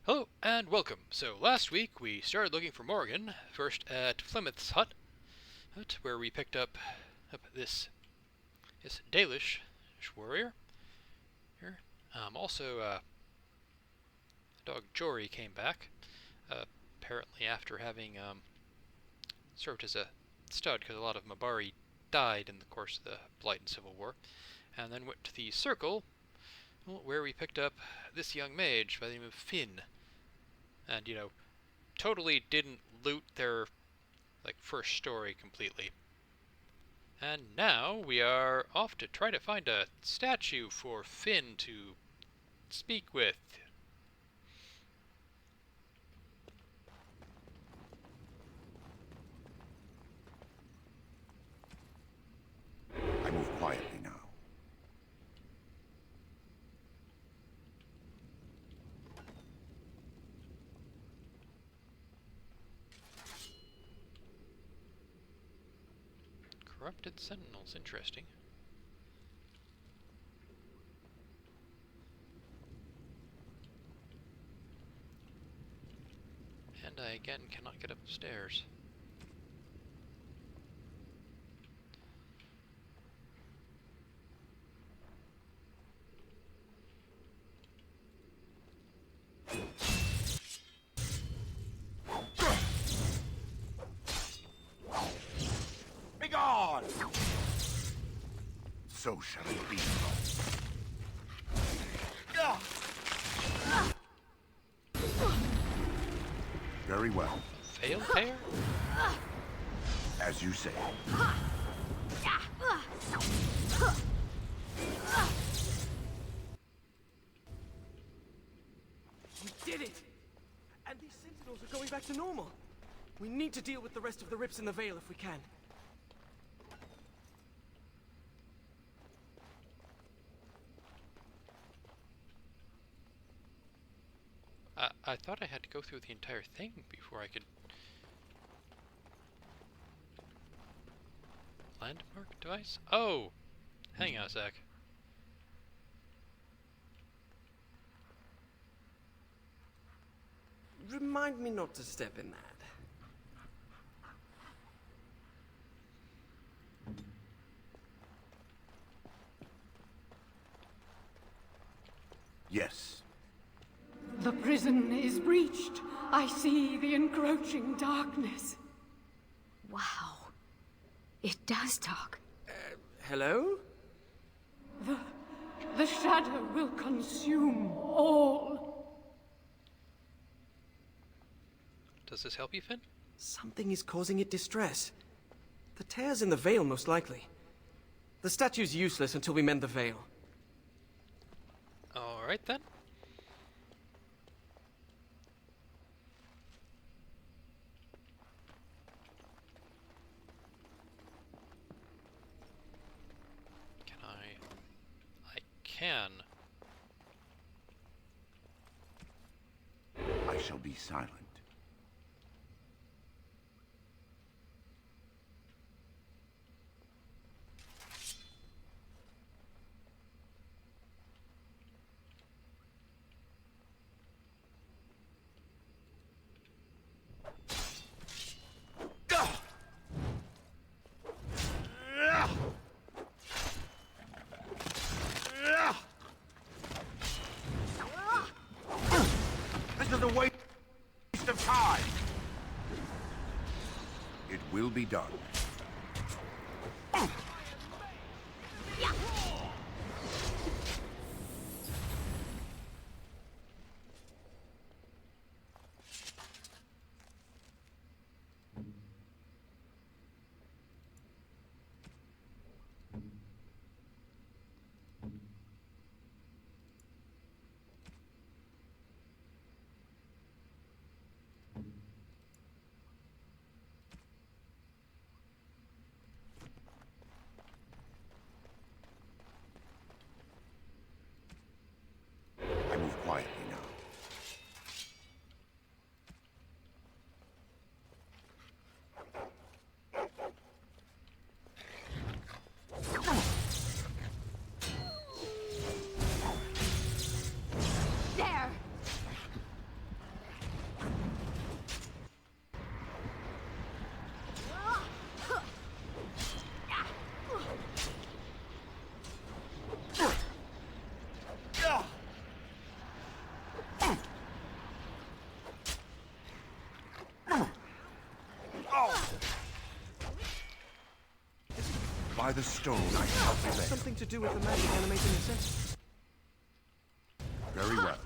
Hello and welcome. So last week we started looking for Morgan, first at Plymouth's hut, where we picked up this Dalish warrior. Here, also dog Jory came back, apparently after having served as a stud, because a lot of Mabari died in the course of the Blight and Civil War, and then went to the Circle, where we picked up this young mage by the name of Finn. And, totally didn't loot their, first story completely. And now we are off to try to find a statue for Finn to speak with. I move quietly now. Corrupted Sentinels, interesting. And I again cannot get upstairs. Begone! So shall it be. Very well. Fail pair? As you say. We did it! And these sentinels are going back to normal. We need to deal with the rest of the rips in the Vale if we can. I thought I had to go through the entire thing before I could... Landmark device? Oh! Hang on a sec. Remind me not to step in that. Yes. The prison is breached. I see the encroaching darkness. Wow. It does talk. Hello? The shadow will consume all. Does this help you, Finn? Something is causing it distress. The tears in the Vale, most likely. The statue's useless until we mend the Vale. Alright then. Can. I shall be silent. This is a waste of time. It will be done. I move quietly now. There! By the stone I shall prevail. Something to do with the magic animating the senses. Very well.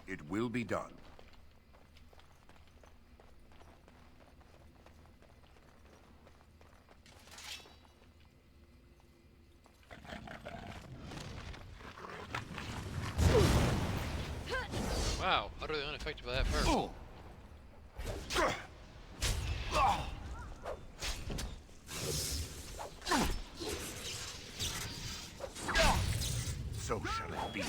It will be done. Wow, utterly unaffected by that fireball. So shall it be.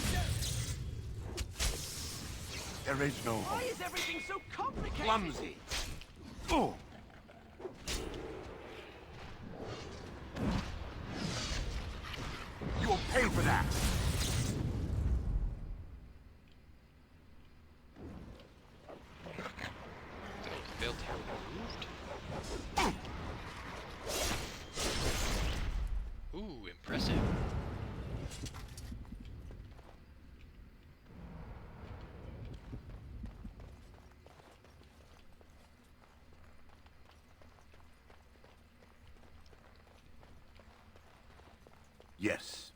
There is no hope. Why is everything so complicated? Clumsy. Oh. You will pay for that. Failed to removed. Ooh, impressive. Yes.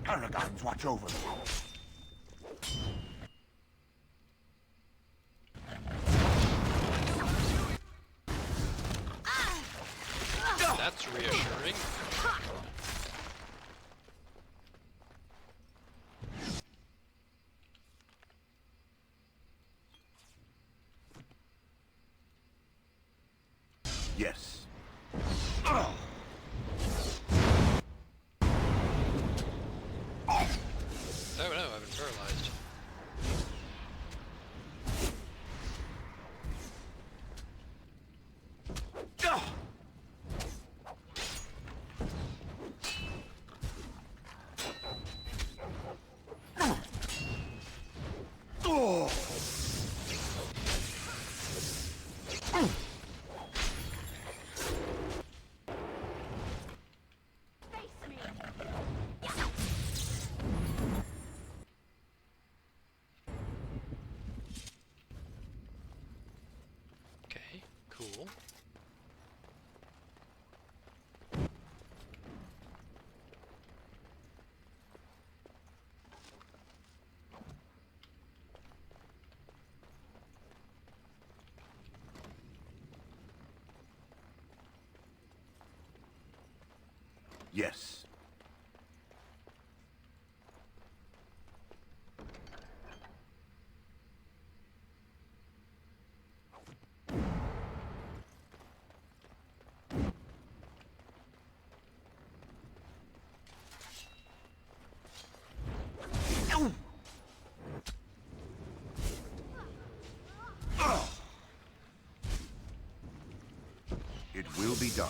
Paragons watch over them. That's reassuring. Yes. Oh no, I've been paralyzed. Okay, cool. Yes. It will be done.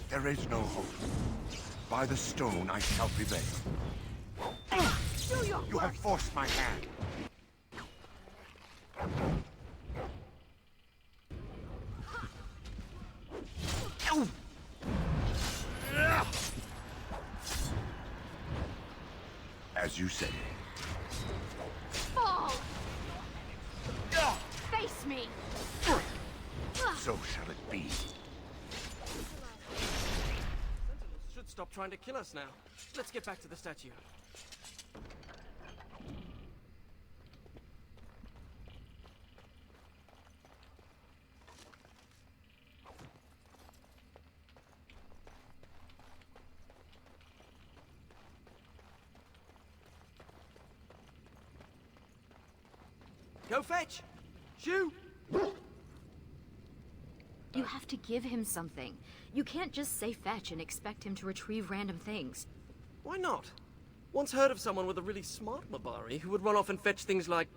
There is no hope. By the stone I shall prevail. You have forced my hand. As you say. Fall! Face me! So shall it be. Sentinels should stop trying to kill us now. Let's get back to the statue. Go fetch! Shoot! You have to give him something. You can't just say fetch and expect him to retrieve random things. Why not? Once heard of someone with a really smart Mabari who would run off and fetch things like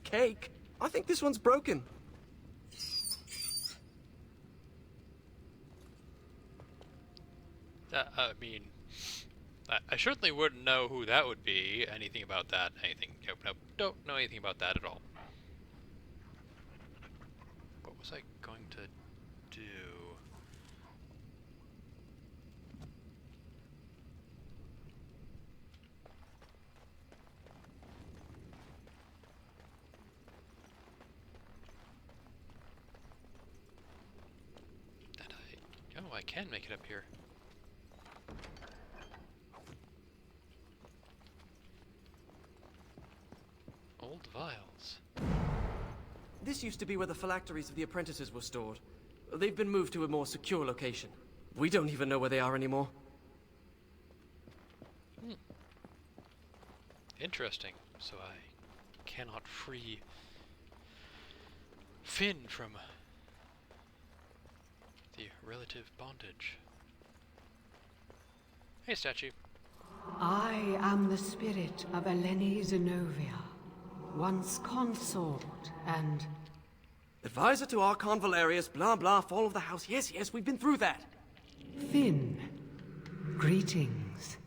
cake. I think this one's broken. I mean, I certainly wouldn't know who that would be. Anything about that? Anything? Nope. Don't know anything about that at all. What was I going to do? Oh, I can make it up here. Old vials. This used to be where the phylacteries of the apprentices were stored. They've been moved to a more secure location. We don't even know where they are anymore. Interesting. So I cannot free Finn from the relative bondage. Hey, statue. I am the spirit of Eleni Zenobia, once consort and... Advisor to Archon Valerius, blah blah, fall of the house. Yes, we've been through that. Finn. Greetings.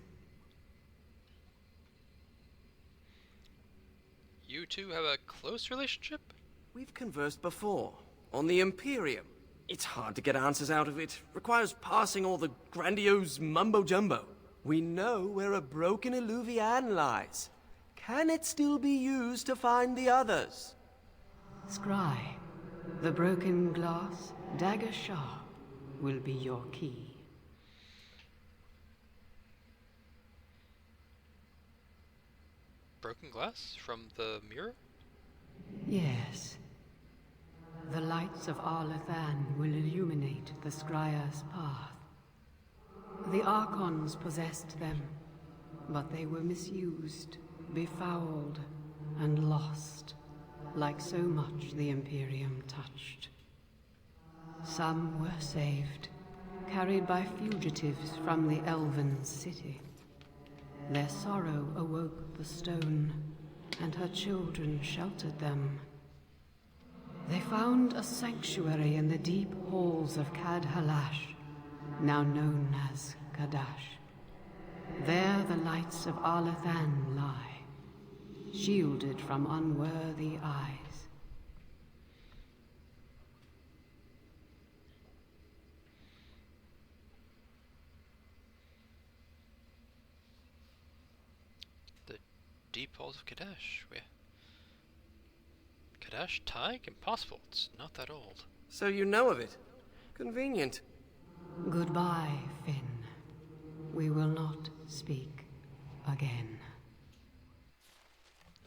You two have a close relationship? We've conversed before, on the Imperium. It's hard to get answers out of it. Requires parsing all the grandiose mumbo-jumbo. We know where a broken Illuvian lies. Can it still be used to find the others? Scry, the broken glass, dagger sharp, will be your key. Broken glass from the mirror? Yes. The lights of Arlathan will illuminate the Scrya's path. The Archons possessed them, but they were misused, befouled, and lost, like so much the Imperium touched. Some were saved, carried by fugitives from the Elven city. Their sorrow awoke the stone, and her children sheltered them. They found a sanctuary in the deep halls of Cad Halash, now known as Kadash. There the lights of Arlathan lie, shielded from unworthy eyes. The deep halls of Kadash. Where? Kadash Tyke? Impossible. It's not that old. So you know of it. Convenient. Goodbye, Finn. We will not speak again.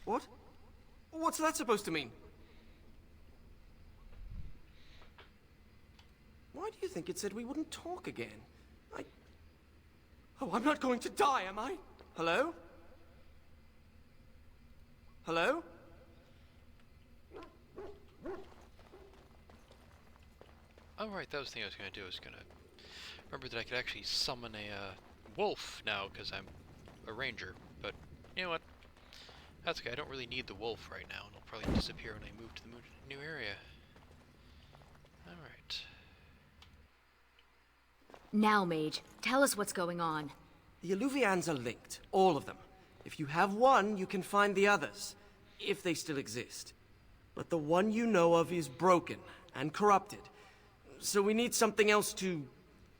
What? What's that supposed to mean? Why do you think it said we wouldn't talk again? Oh, I'm not going to die, am I? Hello? Hello? Oh, right, that was the thing I was going to do. I was going to remember that I could actually summon a wolf now because I'm a ranger. But you know what? That's okay. I don't really need the wolf right now, and it'll probably disappear when I move to the new area. Alright. Now, Mage, tell us what's going on. The Illuvians are linked, all of them. If you have one, you can find the others, if they still exist. But the one you know of is broken and corrupted. So we need something else to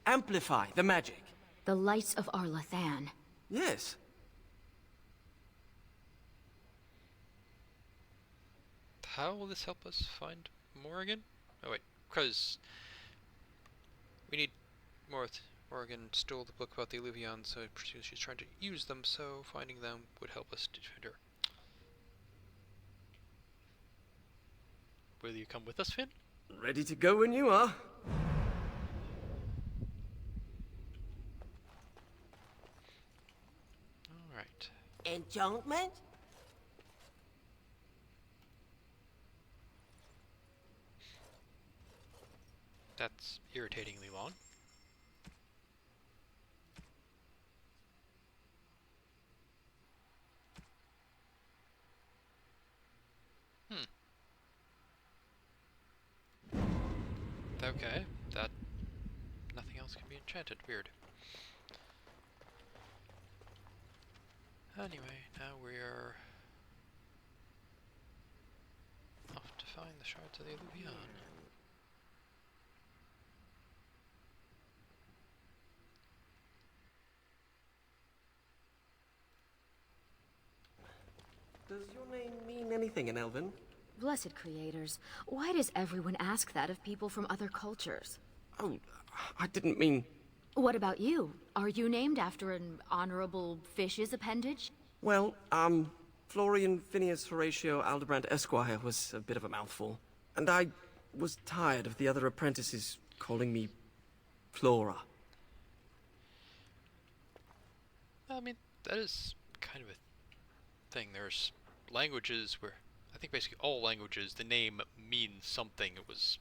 amplify the magic. The lights of Arlathan. Yes. How will this help us find Morrigan? Oh wait, because we need Morrigan stole the book about the Illuvians, so she's trying to use them, so finding them would help us defend her. Will you come with us, Finn? Ready to go when you are. Alright. Enchantment? That's irritatingly long. Okay, that... nothing else can be enchanted. Weird. Anyway, now we are off to find the shards of the Illuvian. Does your name mean anything in Elven? Blessed creators, why does everyone ask that of people from other cultures? Oh, I didn't mean... What about you? Are you named after an honorable fish's appendage? Well, Florian Phineas Horatio Aldebrand Esquire was a bit of a mouthful. And I was tired of the other apprentices calling me Flora. I mean, that is kind of a thing. There's languages where, I think basically all languages, the name means something. It was...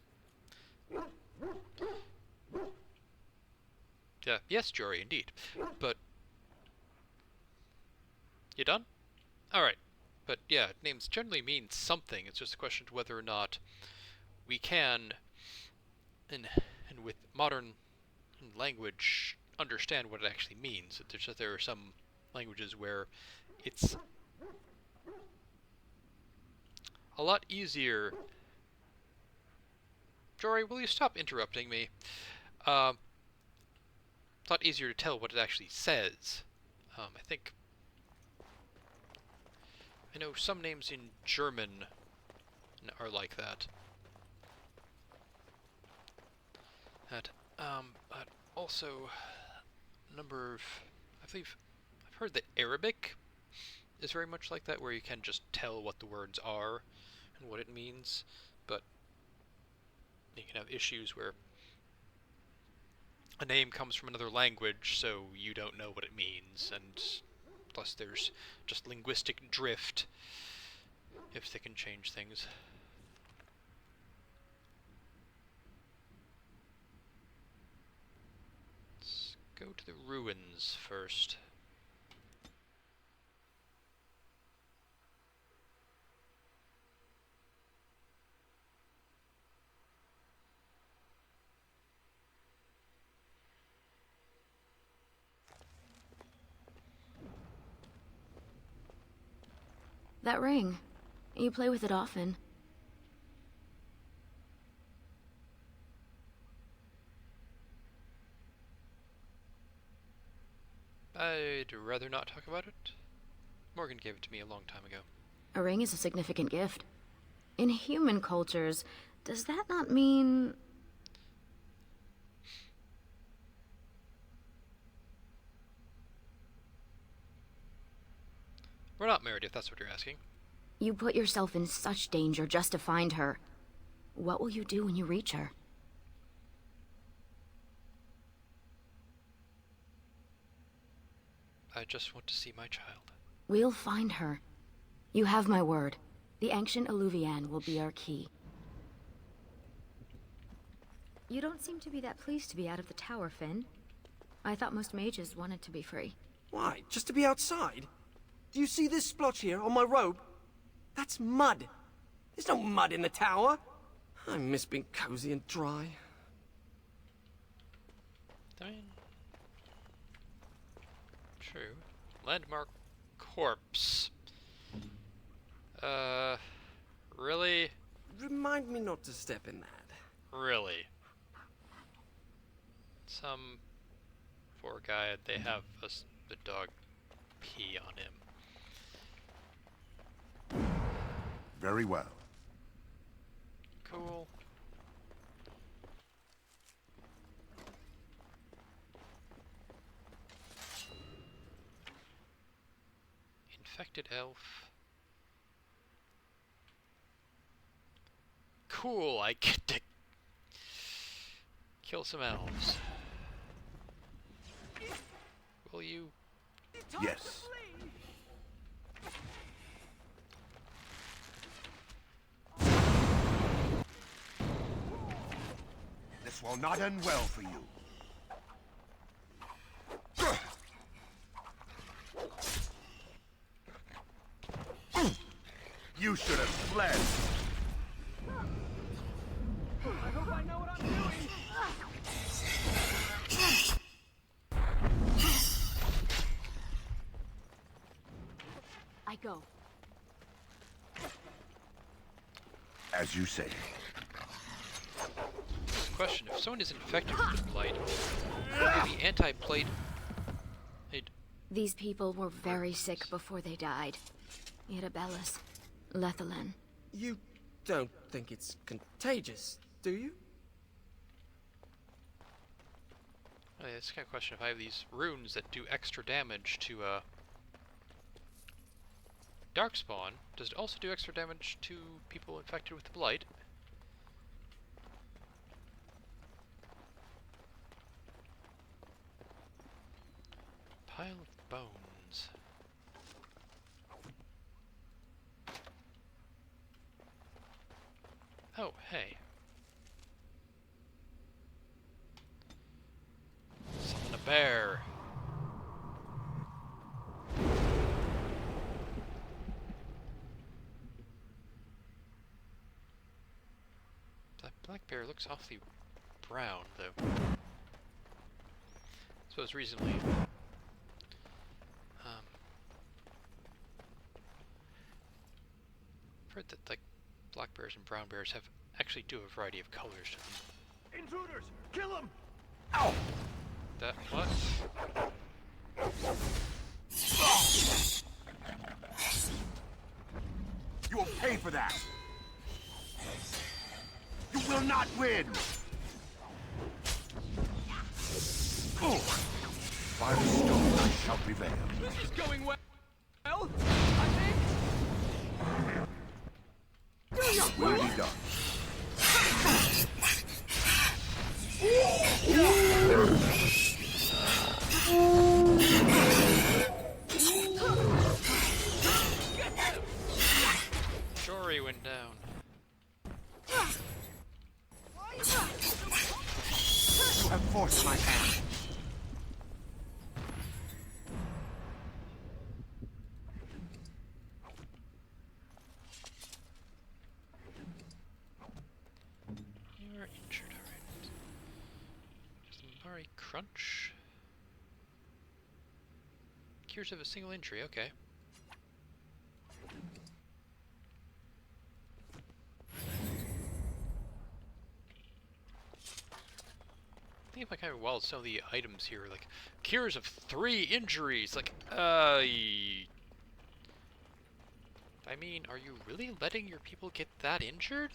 Yeah, yes, Jory, indeed. But... You done? Alright. But yeah, names generally mean something. It's just a question of whether or not we can, and with modern language, understand what it actually means. There's just, there are some languages where it's a lot easier... Jory, will you stop interrupting me? It's a lot easier to tell what it actually says. I think... I know some names in German are like that. But also, a number of... I believe I've heard that Arabic is very much like that, where you can just tell what the words are and what it means, but you can have issues where a name comes from another language, so you don't know what it means, and plus there's just linguistic drift if they can change things. Let's go to the ruins first. That ring. You play with it often. I'd rather not talk about it. Morgan gave it to me a long time ago. A ring is a significant gift. In human cultures, does that not mean... We're not married, if that's what you're asking. You put yourself in such danger just to find her. What will you do when you reach her? I just want to see my child. We'll find her. You have my word. The ancient Illuvian will be our key. You don't seem to be that pleased to be out of the tower, Finn. I thought most mages wanted to be free. Why, just to be outside? Do you see this splotch here on my robe? That's mud. There's no mud in the tower. I miss being cozy and dry. I mean, true. Landmark corpse. Really? Remind me not to step in that. Really? Some poor guy, they have the dog pee on him. Very well. Cool. Infected elf. Cool, I get to kill some elves. Will you? Yes. The This will not end well for you. You should have fled. I hope I know what I'm doing. I go. As you say. Question: if someone is infected with the blight, maybe anti-blight. These people were very sick before they died. Irabellis, Lethalin. You don't think it's contagious, do you? It's kind of question if I have these runes that do extra damage to darkspawn. Does it also do extra damage to people infected with the blight? Pile of bones. Oh, hey. Summon a bear. That black bear looks awfully brown, though. I suppose recently, I've heard that like black bears and brown bears actually do a variety of colors to them. Intruders! Kill him! Ow! That what? You will pay for that! You will not win! Oh. By the stone I shall prevail. This is going well, I think. Will be done. Jory went down. You have forced my hand. You are injured, alright. Just a Mari crunch. Cures of a single injury, okay. I think if I kind of wild some of the items here, like cures of 3 injuries, like, I mean, are you really letting your people get that injured?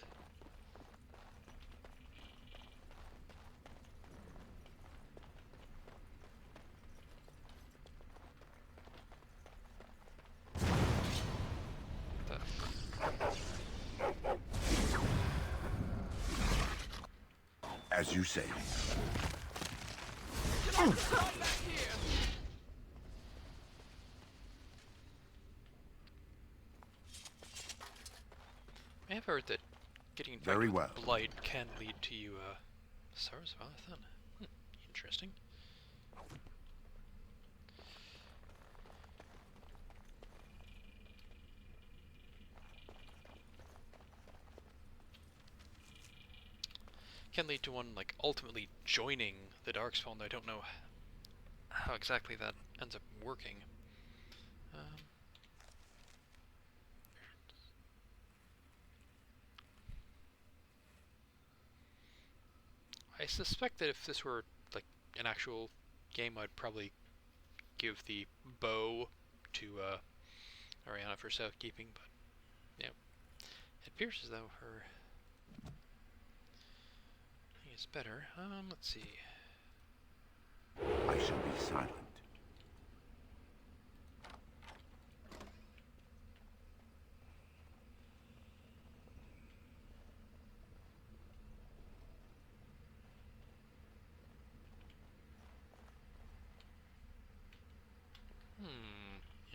As you say. I have heard that getting Very infected well. with blight can lead to you, SARS Valethon. Interesting. Can lead to one, like, ultimately joining the Darkspawn, though I don't know how exactly that ends up working. I suspect that if this were, like, an actual game, I'd probably give the bow to, Ariana for safekeeping, but, yeah. It appears as though her thing is better. Let's see. I shall be silent.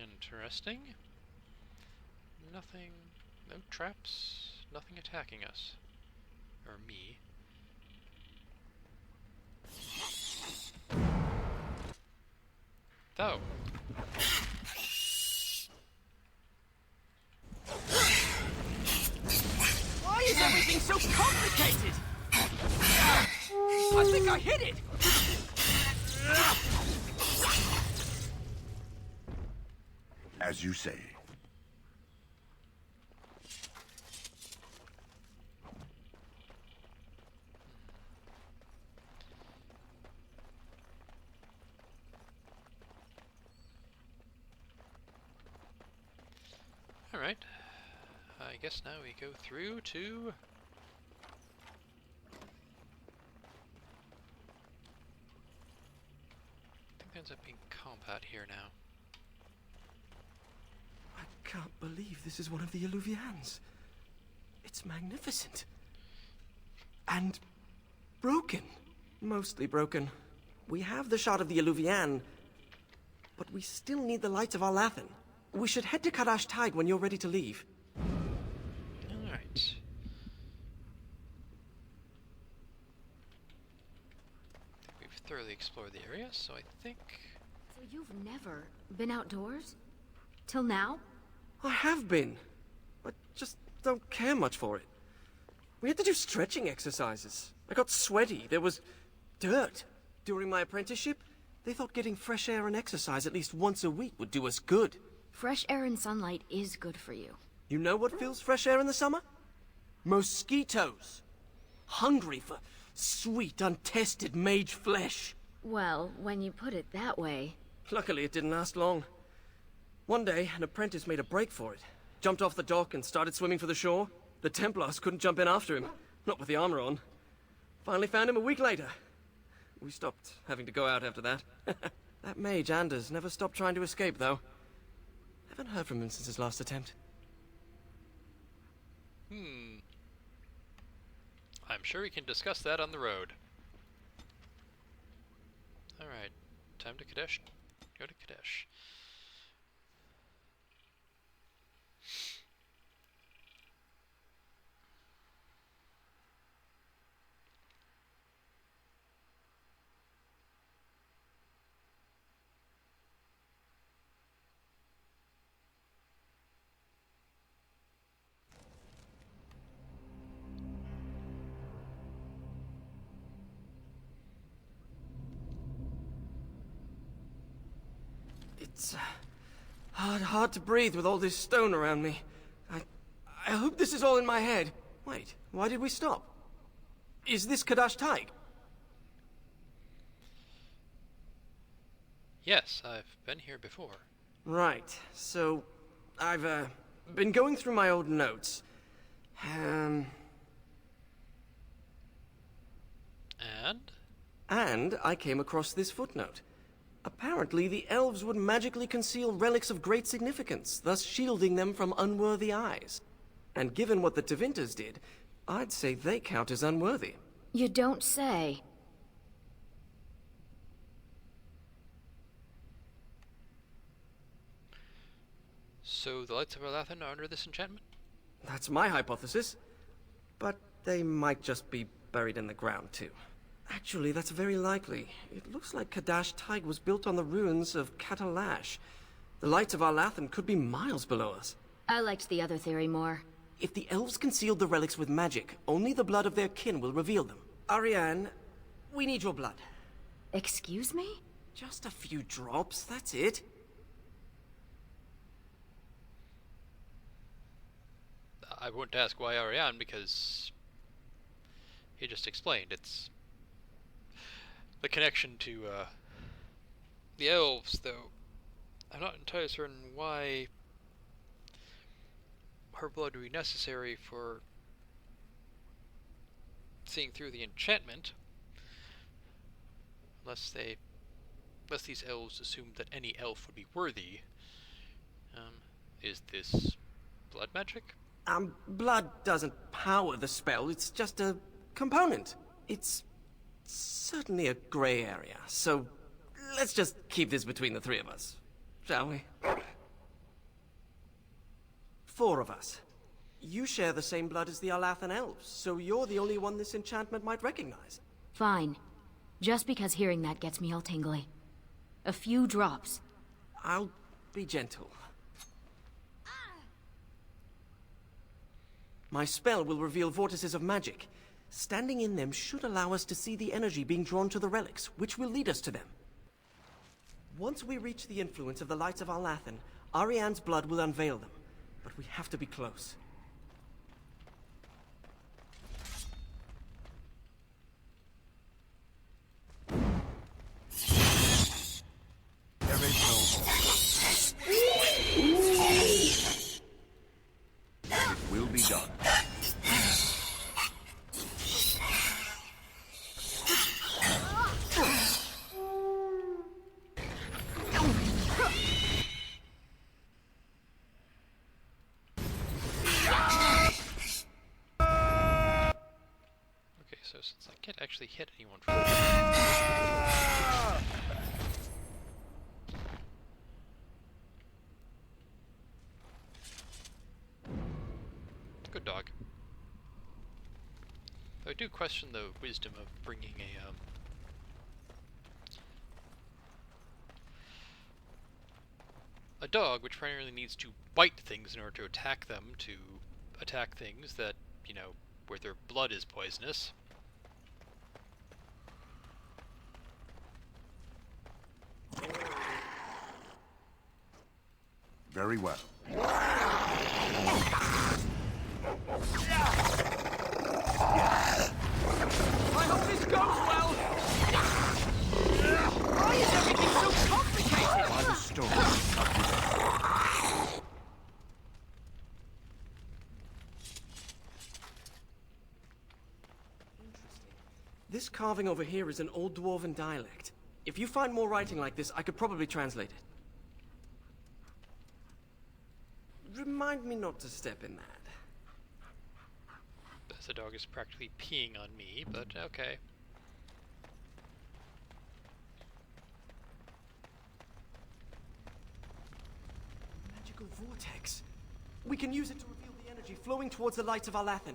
Interesting. Nothing, no traps, nothing attacking us. Or me. Though. Why is everything so complicated? I think I hit it! As you say. Alright. I guess now we go through to... I think there ends up being combat here now. I can't believe this is one of the Illuvians. It's magnificent. And broken. Mostly broken. We have the shard of the Illuvian, but we still need the lights of Arlathan. We should head to Kadash Tide when you're ready to leave. Alright. We've thoroughly explored the area, so I think... So you've never been outdoors? Till now? I have been. I just don't care much for it. We had to do stretching exercises. I got sweaty. There was dirt. During my apprenticeship, they thought getting fresh air and exercise at least once a week would do us good. Fresh air and sunlight is good for you. You know what fills fresh air in the summer? Mosquitoes. Hungry for sweet, untested mage flesh. Well, when you put it that way... Luckily, it didn't last long. One day, an apprentice made a break for it. Jumped off the dock and started swimming for the shore. The Templars couldn't jump in after him. Not with the armor on. Finally found him a week later. We stopped having to go out after that. That mage, Anders, never stopped trying to escape, though. Haven't heard from him since his last attempt. I'm sure we can discuss that on the road. Alright, time to Kadesh. Go to Kadesh. It's hard to breathe with all this stone around me. I hope this is all in my head. Wait, why did we stop? Is this Kadash Taig? Yes, I've been here before. Right, so I've been going through my old notes. And? And I came across this footnote. Apparently, the elves would magically conceal relics of great significance, thus shielding them from unworthy eyes. And given what the Tevinters did, I'd say they count as unworthy. You don't say. So the lights of Arlathan are under this enchantment? That's my hypothesis. But they might just be buried in the ground, too. Actually, that's very likely. It looks like Kadash Taig was built on the ruins of Katalash. The lights of Arlathan could be miles below us. I liked the other theory more. If the elves concealed the relics with magic, only the blood of their kin will reveal them. Ariane, we need your blood. Excuse me? Just a few drops, that's it. I won't ask why Ariane, because he just explained it's the connection to the elves, though I'm not entirely certain why her blood would be necessary for seeing through the enchantment, unless these elves assumed that any elf would be worthy. Is this blood magic? Blood doesn't power the spell, it's just a component. It's certainly a gray area, so let's just keep this between the three of us, shall we? 4 of us. You share the same blood as the Arlathan elves, so you're the only one this enchantment might recognize. Fine. Just because hearing that gets me all tingly. A few drops. I'll be gentle. My spell will reveal vortices of magic. Standing in them should allow us to see the energy being drawn to the relics, which will lead us to them. Once we reach the influence of the lights of Arlathan, Ariane's blood will unveil them. But we have to be close. There is no it will be done. Okay, so since I can't actually hit anyone from good dog. Though I do question the wisdom of bringing a dog, which primarily needs to bite things in order to attack them, to attack things that, you know, where their blood is poisonous. Very well. I hope this goes well! Why is everything so complicated? By the stone. This carving over here is an old Dwarven dialect. If you find more writing like this, I could probably translate it. Remind me not to step in that. The dog is practically peeing on me, but okay. Magical vortex. We can use it to reveal the energy flowing towards the lights of Arlathan.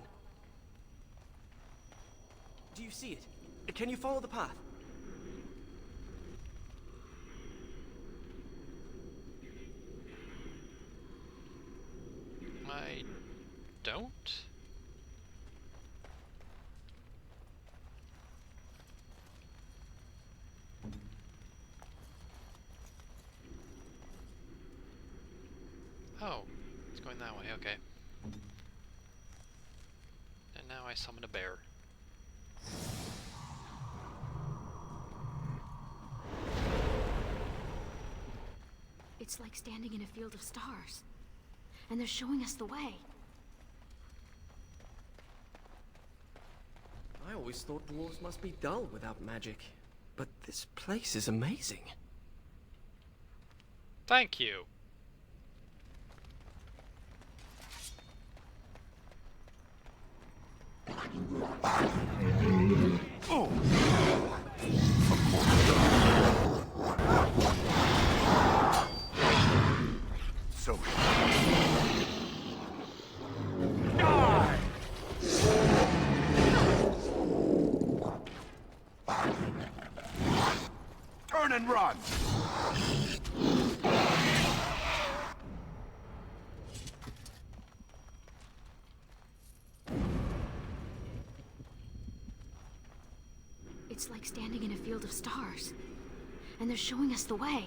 Do you see it? Can you follow the path? I don't? Oh, it's going that way, okay. And now I summon a bear. It's like standing in a field of stars. And they're showing us the way. I always thought dwarves must be dull without magic. But this place is amazing. Thank you! Oh! So die! Turn and run! It's like standing in a field of stars. And they're showing us the way.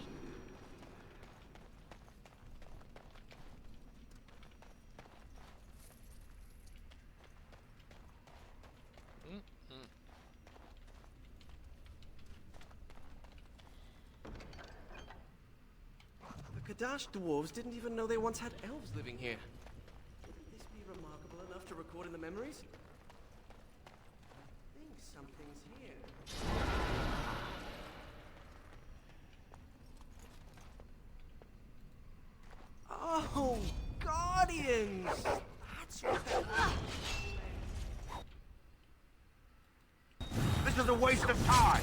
The Kadash dwarves didn't even know they once had elves living here. Wouldn't this be remarkable enough to record in the memories? I think something's here. Oh, Guardians! That's what that This is a waste of time!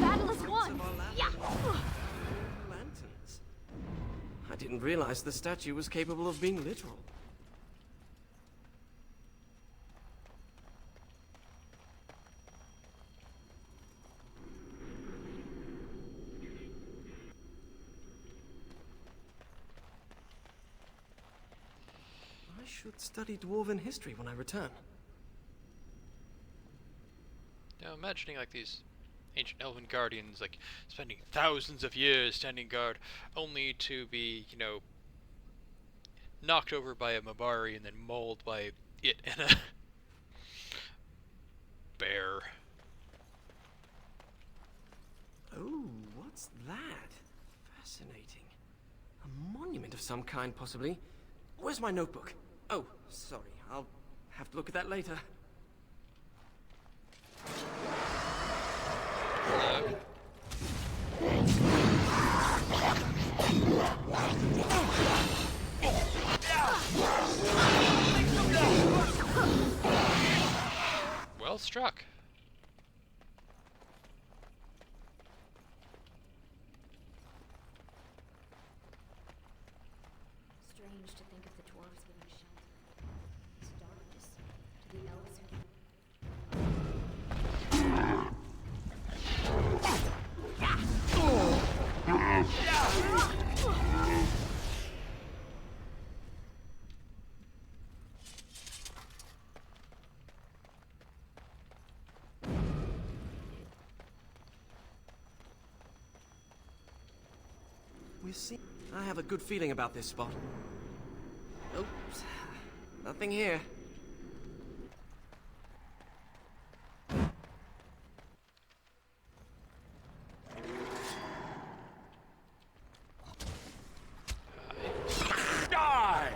Battle is won! Yeah! lanterns. I didn't realize the statue was capable of being literal. should study Dwarven history when I return. Now, imagining like these ancient elven guardians, like spending thousands of years standing guard, only to be, you know, knocked over by a Mabari and then mauled by it and a bear. Oh, what's that? Fascinating. A monument of some kind, possibly. Where's my notebook? Oh, sorry. I'll have to look at that later. Hello. Well struck. Strange to think of the dwarves giving shelter. This darkness to the elves who... We'll see. I have a good feeling about this spot. Oops. Nothing here. Die!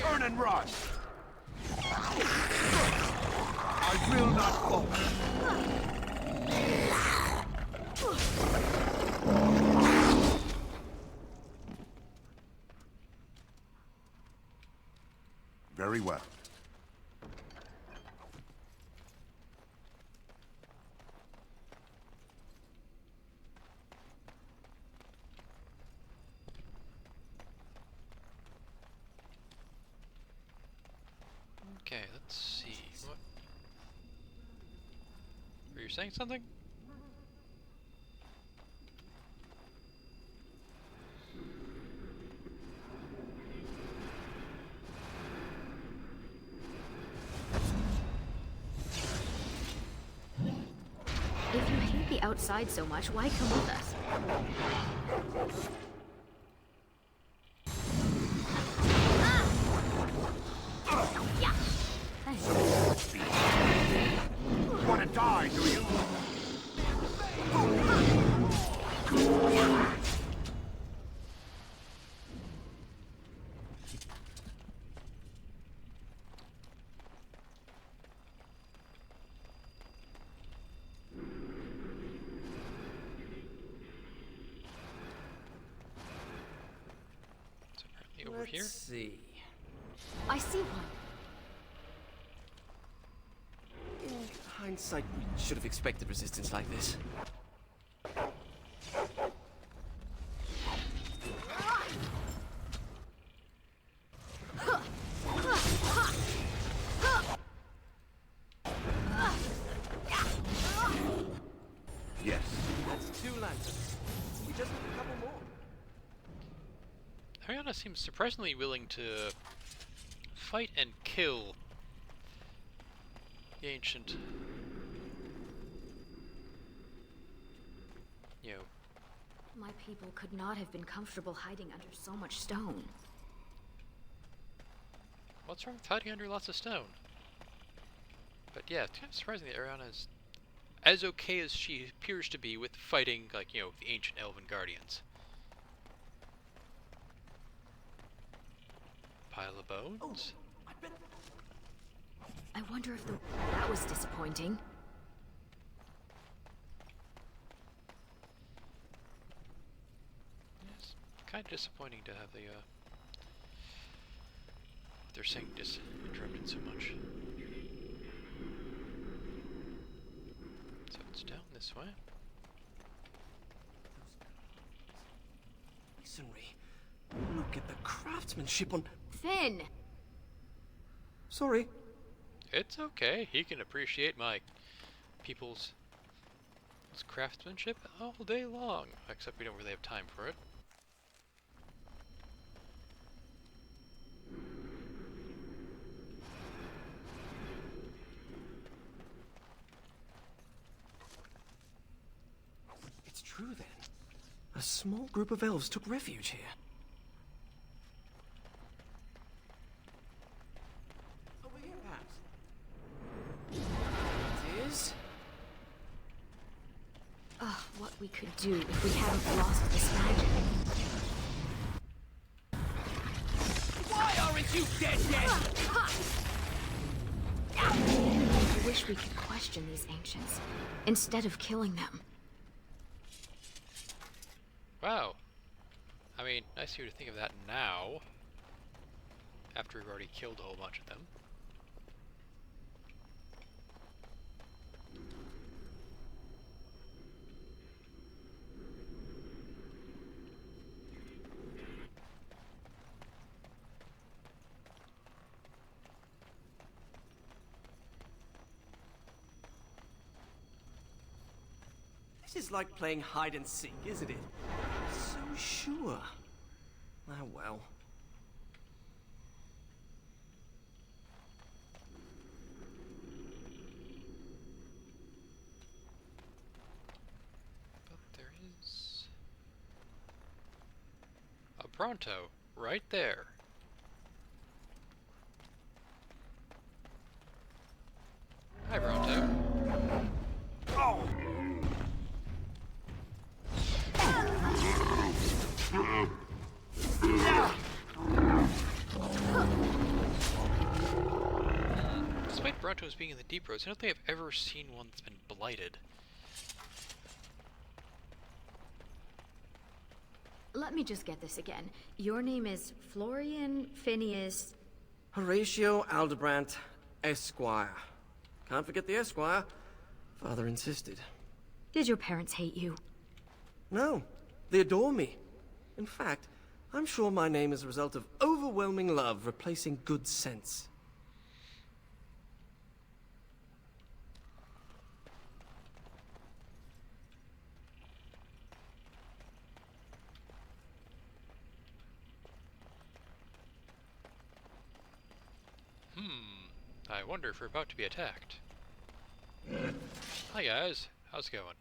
Turn and run! I will not fall. Very well. Okay, let's see. What? Were you saying something? If you hate the outside so much, why come with us? Yeah. Thanks. Want to die, do you? It's apparently over here. Let's see. I see one. In hindsight, we should have expected resistance like this. Yes. That's 2 lanterns. We just need a couple more. Ariana seems surprisingly willing to fight and kill the ancient, you know, My people could not have been comfortable hiding under so much stone. what's wrong with hiding under lots of stone? But yeah, it's kind of surprising that Ariana is as okay as she appears to be with fighting, like, you know, the ancient elven guardians. Pile of bones? I wonder if that was disappointing. It's kind of disappointing to have the, what they're saying just interrupted so much. So it's down this way. Masonry. Look at the craftsmanship on... Finn! Sorry. It's okay. He can appreciate my people's It's craftsmanship all day long, except we don't really have time for it. It's true then. A small group of elves took refuge here. Over here, perhaps. It is. What we could do if we hadn't lost this magic. Why aren't you dead yet? I wish we could question these ancients, instead of killing them. Wow. I mean, nice of you to think of that now, after we've already killed a whole bunch of them. This is like playing hide and seek, isn't it? So sure. Ah, well. But there is a Bronto right there. Hi, Bronto. Despite Brontos being in the deep roads, I don't think I've ever seen one that's been blighted. Let me just get this again. Your name is Florian Phineas. Horatio Aldebrandt, Esquire. Can't forget the Esquire. Father insisted. Did your parents hate you? No, they adore me. In fact, I'm sure my name is a result of overwhelming love replacing good sense. I wonder if we're about to be attacked. Hi guys, how's it going?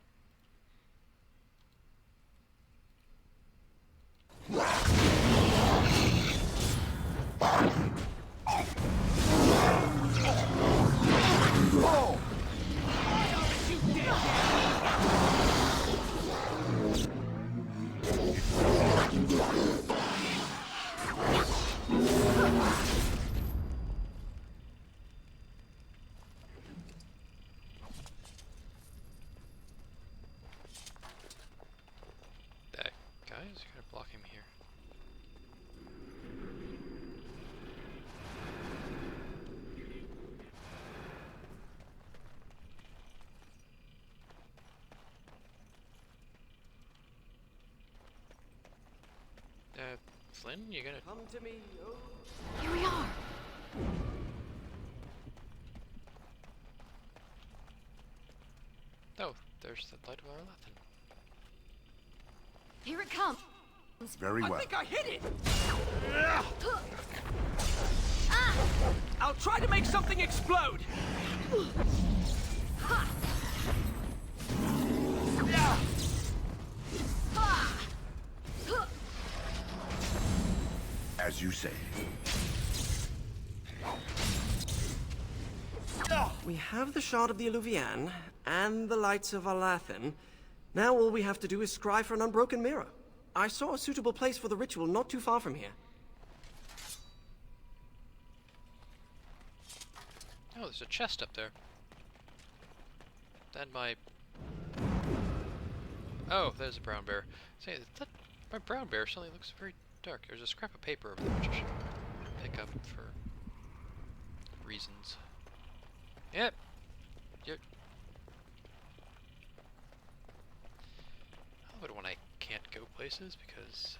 That guy is kind of blocking me here. Flynn, you gonna... Come to me, oh. Here we are. Oh, there's the light of our Lathan. Here it comes. Very well. I think I hit it! I'll try to make something explode! As you say. We have the shard of the Illuvian and the lights of Alathan. Now all we have to do is scry for an unbroken mirror. I saw a suitable place for the ritual not too far from here. Oh, there's a chest up there. Then my... Oh, there's a brown bear. Say, that my brown bear suddenly looks very dark. There's a scrap of paper over there which I should pick up for reasons. Yep. Yep. I love it when I can't go places because...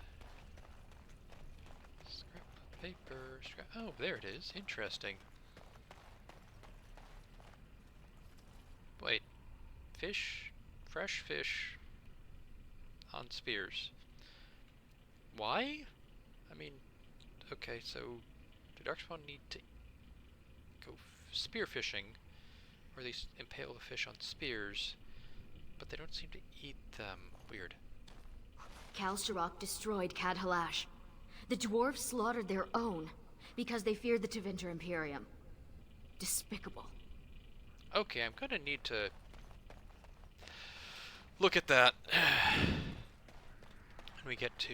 Scrap of paper... Scrap... Oh, there it is. Interesting. Wait. Fish? fresh fish on spears. Why? I mean, okay, so do darkspawn need to go spear fishing, or they impale the fish on spears, but they don't seem to eat them. Weird. Kalsharok destroyed Cadhalash. The dwarves slaughtered their own because they feared the Tevinter Imperium. Despicable. Okay, I'm gonna need to look at that when we get to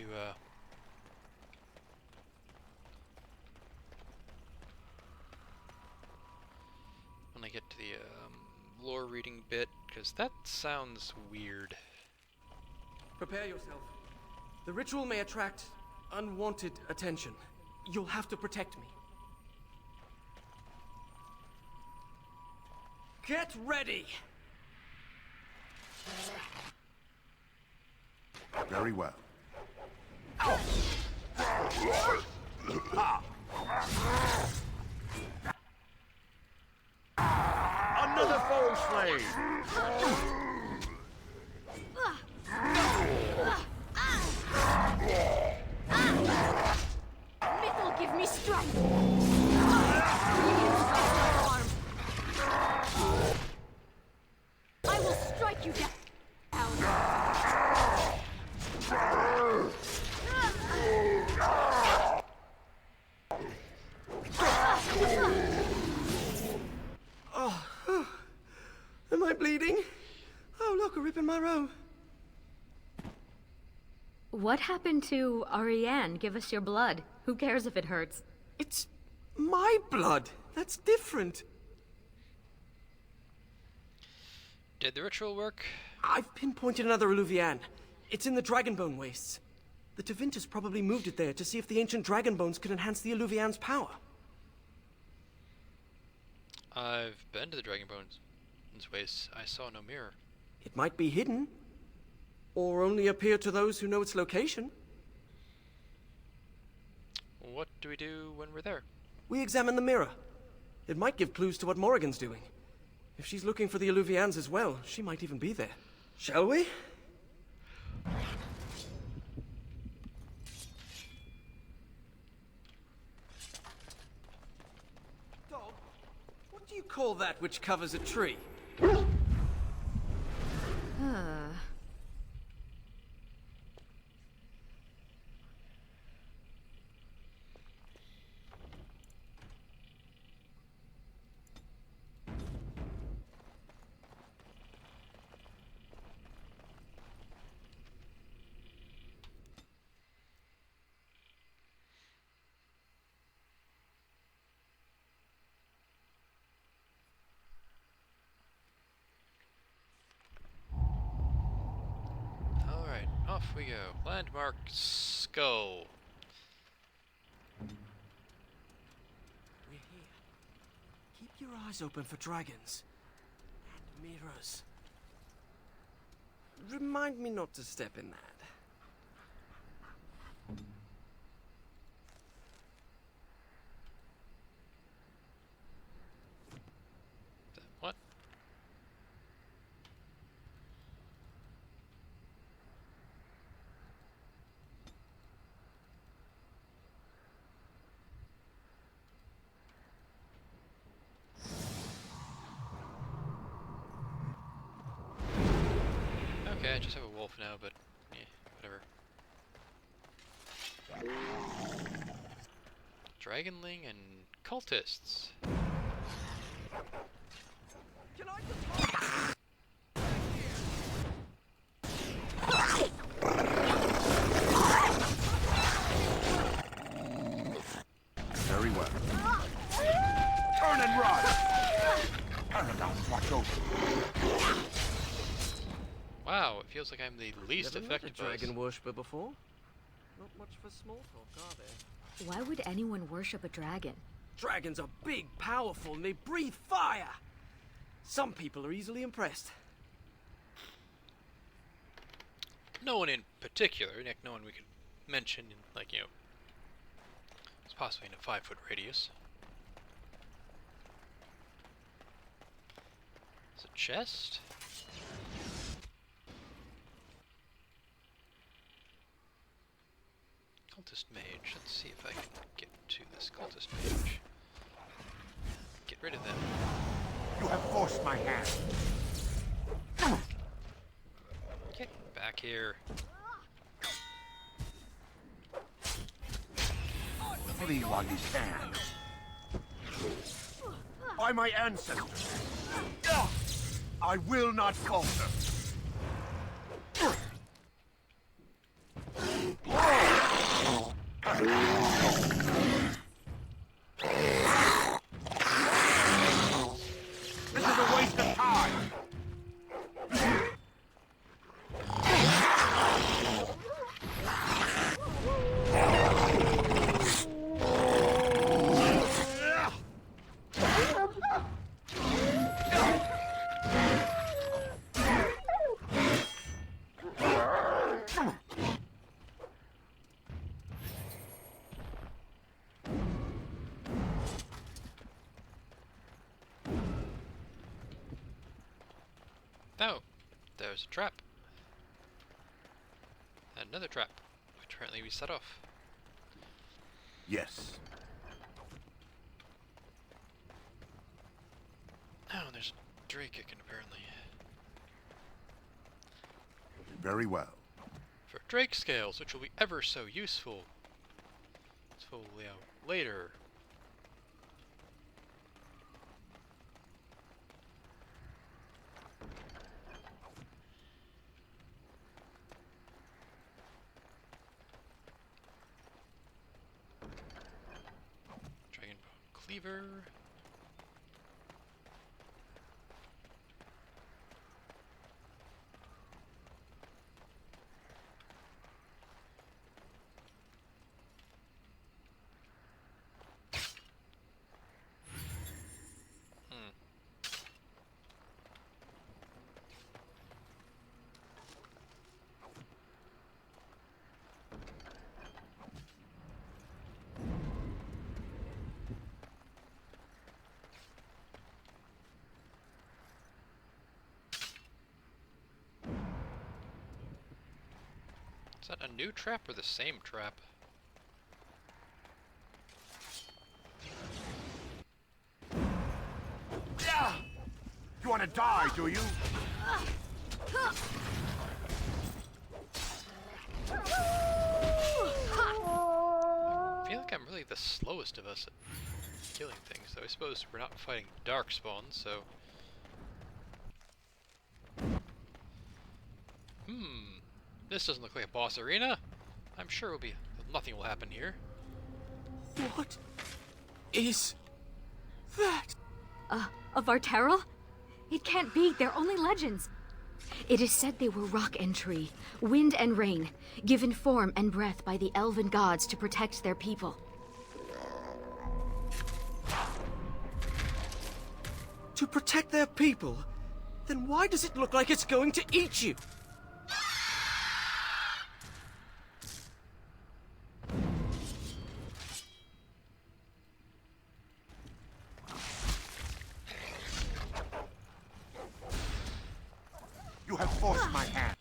when I get to the lore reading bit, because that sounds weird. Prepare yourself. The ritual may attract unwanted attention. You'll have to protect me. Get ready! Very well. Another foe slain! Myth'll give me strength! I will strike you down! Oh, am I bleeding? Oh, look, a rip in my robe. What happened to Ariane? Give us your blood. Who cares if it hurts? It's my blood. That's different. Did the ritual work? I've pinpointed another Illuvian. It's in the Dragonbone wastes. The Tevinters probably moved it there to see if the ancient Dragonbones could enhance the Illuvian's power. I've been to the Dragonbones waste. I saw no mirror. It might be hidden, or only appear to those who know its location. What do we do when we're there? We examine the mirror. It might give clues to what Morrigan's doing. If she's looking for the Illuvians as well, she might even be there. Shall we? Dog, what do you call that which covers a tree? Alright, off we go. Landmark Skull. We're here. Keep your eyes open for dragons. And mirrors. Remind me not to step in that. What? Okay, I just have a wolf now, but yeah, whatever. Dragonling and cultists. Can I Very well. Turn and run! Paradise, watch over. Wow, it feels like I'm the least Never met a effective boss. dragon worshipper before? Not much for small talk, are there? Why would anyone worship a dragon? Dragons are big, powerful, and they breathe fire! Some people are easily impressed. No one in particular, Nick, no one we could mention in, like, you know, it's possibly in a 5-foot radius. There's a chest. Cultist mage. Let's see if I can get to this cultist mage. Get rid of them. You have forced my hand. Get back here. Flee while you can. By my ancestors. I will not falter. This is a waste of time. Oh, there's a trap. Another trap, which apparently we set off. Yes. Oh, there's a Drake kicking apparently. Very well. For Drake scales, which will be ever so useful. Later. Dragon Cleaver. Is that a new trap or the same trap? You want to die, do you? I feel like I'm really the slowest of us at killing things, though I suppose we're not fighting darkspawn, so... This doesn't look like a boss arena. I'm sure nothing will happen here. What is that? Of Varterral? It can't be, they're only legends. It is said they were rock and tree, wind and rain, given form and breath by the elven gods to protect their people. To protect their people? Then why does it look like it's going to eat you? You have forced my hand.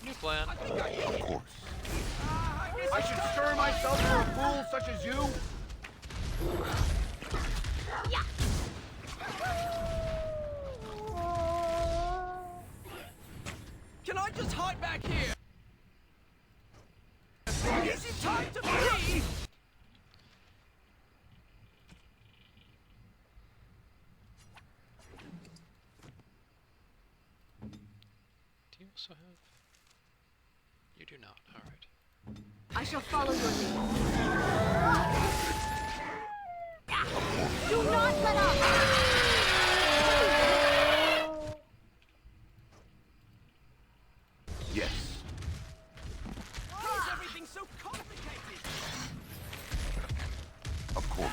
New plan. Of course. I should stir myself for a fool such as you? Can I just hide back here? Is it time to flee? Do you also have... You do not, alright. I shall follow your lead. Do not let up! Yes. Why is everything so complicated? Of course.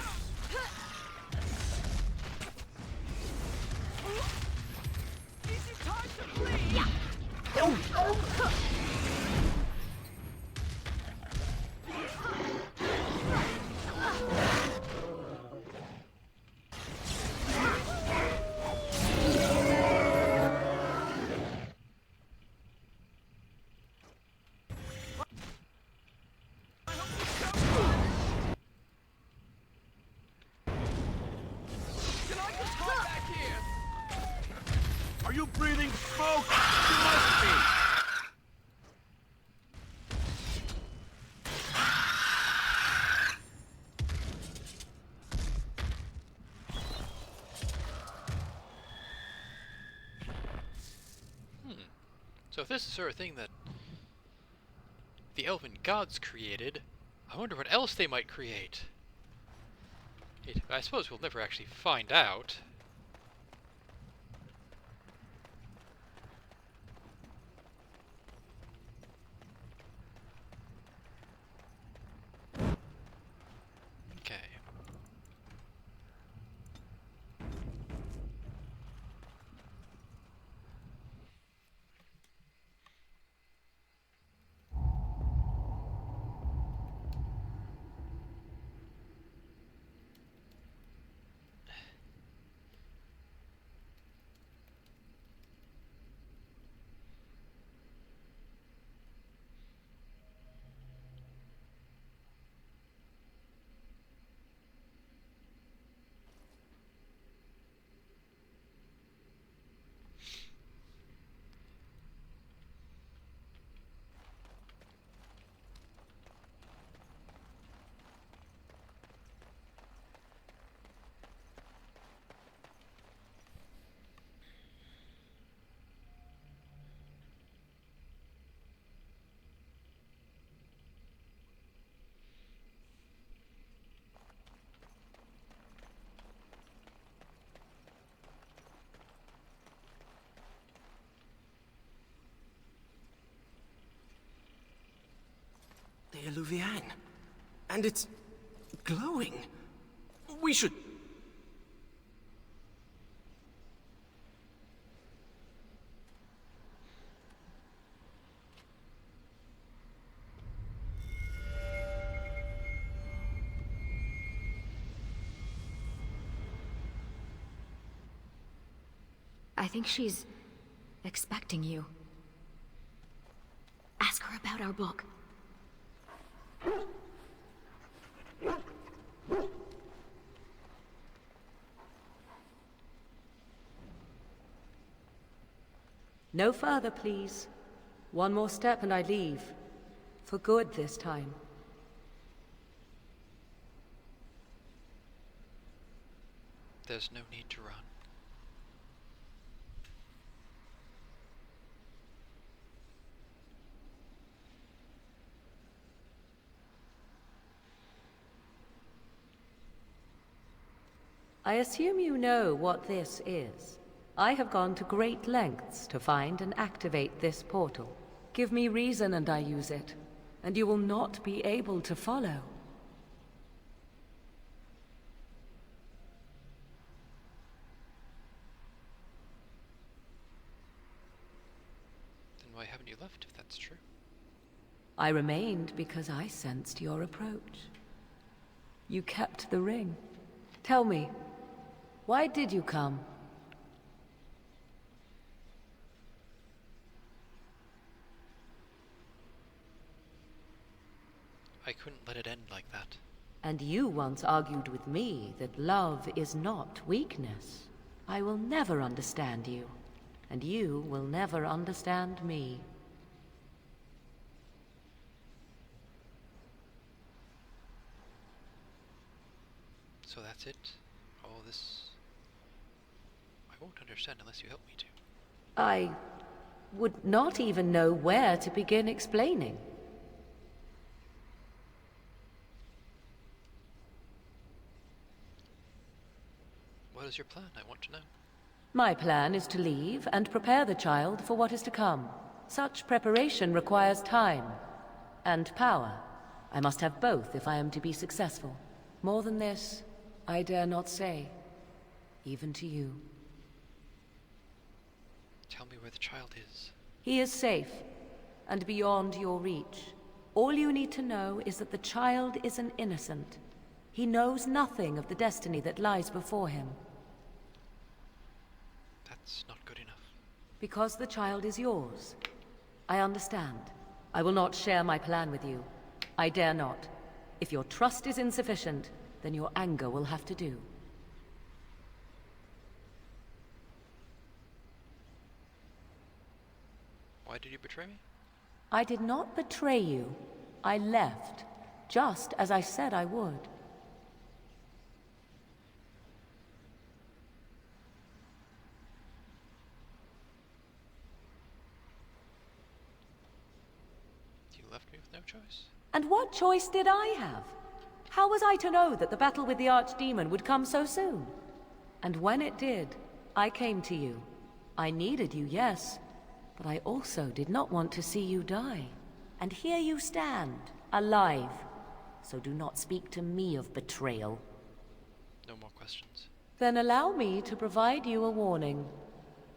Is it time to flee? So if this is the sort of thing that the elven gods created, I wonder what else they might create. I suppose we'll never actually find out. Okay. The Illuvian. And it's glowing. We should... I think she's expecting you. Ask her about our book. No further, please. One more step and I leave. For good this time. There's no need to run. I assume you know what this is. I have gone to great lengths to find and activate this portal. Give me reason and I use it, and you will not be able to follow. Then why haven't you left, if that's true? I remained because I sensed your approach. You kept the ring. Tell me, why did you come? I couldn't let it end like that. And you once argued with me that love is not weakness. I will never understand you, and you will never understand me. So that's it? All this... I won't understand unless you help me to. I would not even know where to begin explaining. What is your plan? I want to know. My plan is to leave and prepare the child for what is to come. Such preparation requires time and power. I must have both if I am to be successful. More than this, I dare not say, even to you. Tell me where the child is. He is safe and beyond your reach. All you need to know is that the child is an innocent. He knows nothing of the destiny that lies before him. That's not good enough. Because the child is yours. I understand. I will not share my plan with you. I dare not. If your trust is insufficient, then your anger will have to do. Why did you betray me? I did not betray you. I left, just as I said I would. me with no choice. And what choice did I have? How was I to know that the battle with the archdemon would come so soon? And when it did, I came to you. I needed you, yes, but I also did not want to see you die. And here you stand, alive. So do not speak to me of betrayal. No more questions. Then allow me to provide you a warning.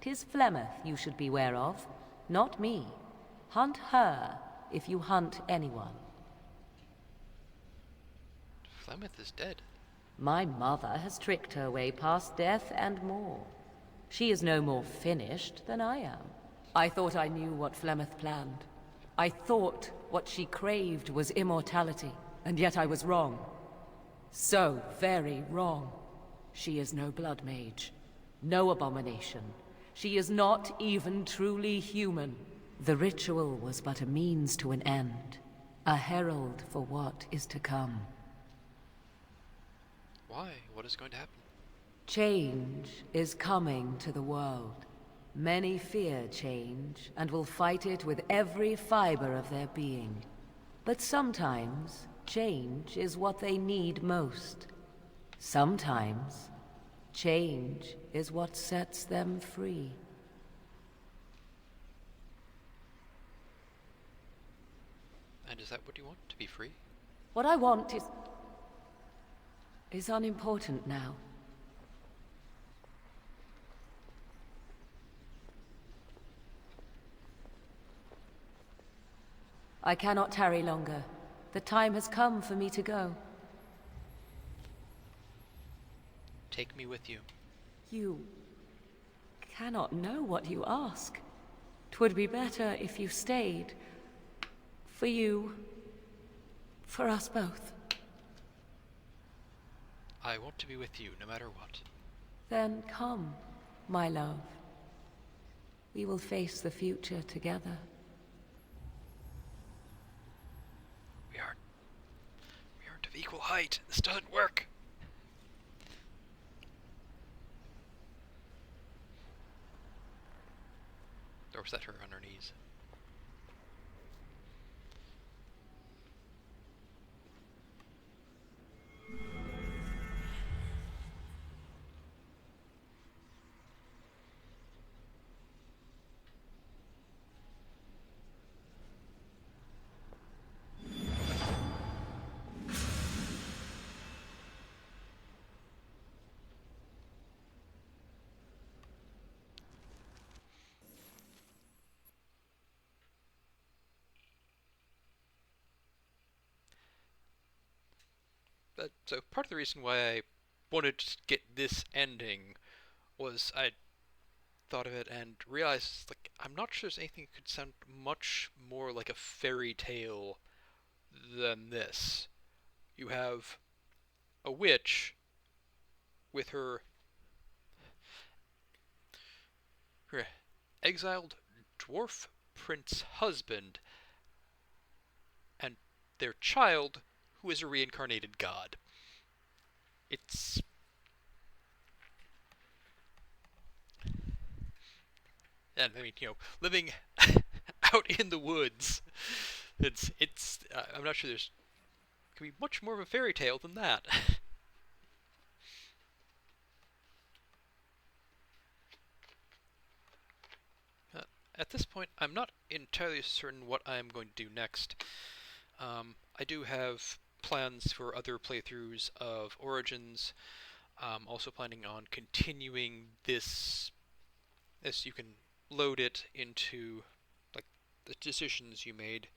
'Tis Flemeth you should beware of, not me. Hunt her if you hunt anyone. Flemeth is dead. My mother has tricked her way past death and more. She is no more finished than I am. I thought I knew what Flemeth planned. I thought what she craved was immortality, and yet I was wrong. So very wrong. She is no blood mage, no abomination. She is not even truly human. The ritual was but a means to an end, a herald for what is to come. Why? What is going to happen? Change is coming to the world. Many fear change, and will fight it with every fiber of their being. But sometimes, change is what they need most. Sometimes, change is what sets them free. And is that what you want? To be free? What I want is unimportant now. I cannot tarry longer. The time has come for me to go. Take me with you. You cannot know what you ask. 'Twould be better if you stayed. For you. For us both. I want to be with you, no matter what. Then come, my love. We will face the future together. We aren't of equal height. This doesn't work. Or was that her on her knees? But so part of the reason why I wanted to get this ending was I thought of it and realized, like, I'm not sure there's anything that could sound much more like a fairy tale than this. You have a witch with her exiled dwarf prince husband and their child, who is a reincarnated god. It's... And I mean, living out in the woods. I'm not sure there's can be much more of a fairy tale than that. At this point, I'm not entirely certain what I'm going to do next. I do have plans for other playthroughs of Origins. Also planning on continuing this. You can load it into, like, the decisions you made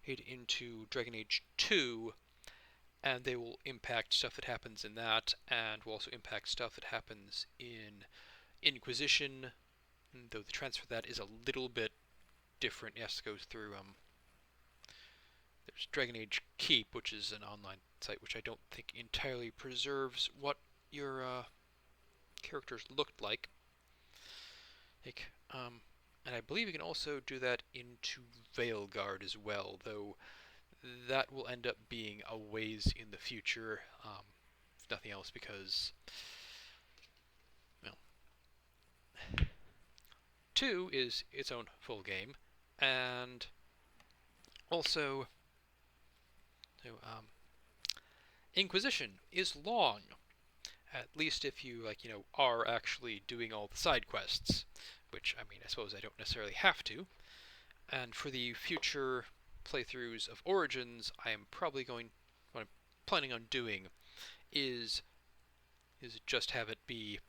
into Dragon Age 2, and they will impact stuff that happens in that, and will also impact stuff that happens in Inquisition, though the transfer of that is a little bit different. It has to go through, there's Dragon Age Keep, which is an online site which I don't think entirely preserves what your characters looked like. And I believe you can also do that into Veilguard as well, though that will end up being a ways in the future, if nothing else, because, well, 2 is its own full game, and also So, Inquisition is long. At least if you, are actually doing all the side quests. Which, I mean, I suppose I don't necessarily have to. And for the future playthroughs of Origins, I am probably what I'm planning on doing is just have it be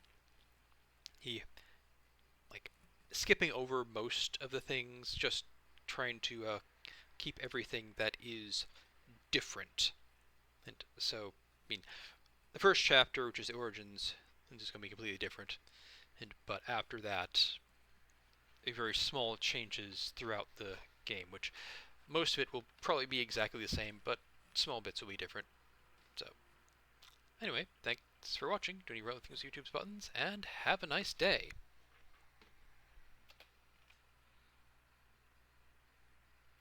skipping over most of the things, just trying to keep everything that is different. And so, I mean, the first chapter, which is the Origins, is just going to be completely different. But after that, very small changes throughout the game, which most of it will probably be exactly the same, but small bits will be different. So, anyway, thanks for watching. Do any other things with YouTube's buttons, and have a nice day.